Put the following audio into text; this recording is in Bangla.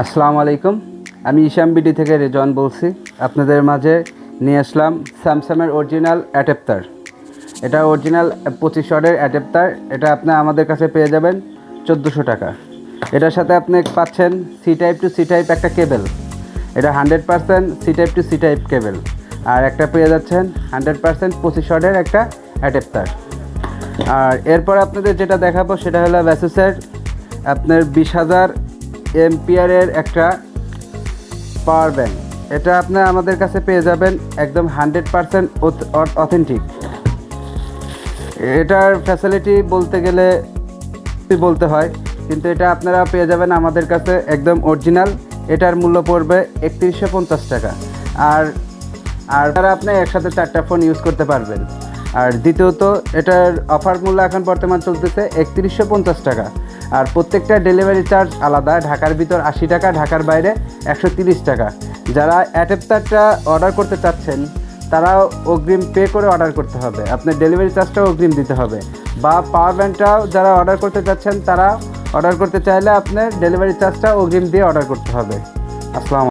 আসসালামু আলাইকুম। আমি ইশাম বিডি থেকে রেজন বলছি। আপনাদের মাঝে নিয়ে আসলাম স্যামসাংয়ের অরিজিনাল অ্যাডাপ্টার। এটা অরিজিনাল 25 ওয়াটের অ্যাডাপ্টার। এটা আপনি আমাদের কাছে পেয়ে যাবেন 1400 টাকা। এটার সাথে আপনি পাচ্ছেন C type to C type একটা কেবল। এটা 100% C type to C type cable. আর একটা পেয়ে যাচ্ছেন 100% 25 ওয়াটের একটা অ্যাডাপ্টার। আর এরপর আপনাদের যেটা দেখাবো সেটা হলো ভ্যাসুসের আপনার 20,000 এমপিয়ারের একটা পাওয়ার ব্যাংক। এটা আপনার আমাদের কাছে পেয়ে যাবেন একদম 100% অথেন্টিক। এটার ফ্যাসিলিটি বলতে গেলে বলতে হয়, কিন্তু এটা আপনারা পেয়ে যাবেন আমাদের কাছে একদম অরিজিনাল। এটার মূল্য পড়বে 3150 টাকা। আর আর তারা আপনি একসাথে 4টা ফোন ইউজ করতে পারবেন। আর দ্বিতীয়ত এটার অফার মূল্য এখন বর্তমান চলতেছে 3150 টাকা। আর প্রত্যেকটা ডেলিভারি চার্জ আলাদা। ঢাকার ভিতর 80 টাকা, ঢাকার বাইরে 130 টাকা। যারা অ্যাডাপ্টারটা অর্ডার করতে চাচ্ছেন তারাও অগ্রিম পে করে অর্ডার করতে হবে। আপনার ডেলিভারি চার্জটাও অগ্রিম দিতে হবে। বা পাওয়ার ব্যাংকটাও যারা অর্ডার করতে চাচ্ছেন তারা অর্ডার করতে চাইলে আপনার ডেলিভারি চার্জটা অগ্রিম দিয়ে অর্ডার করতে হবে। আসসালামু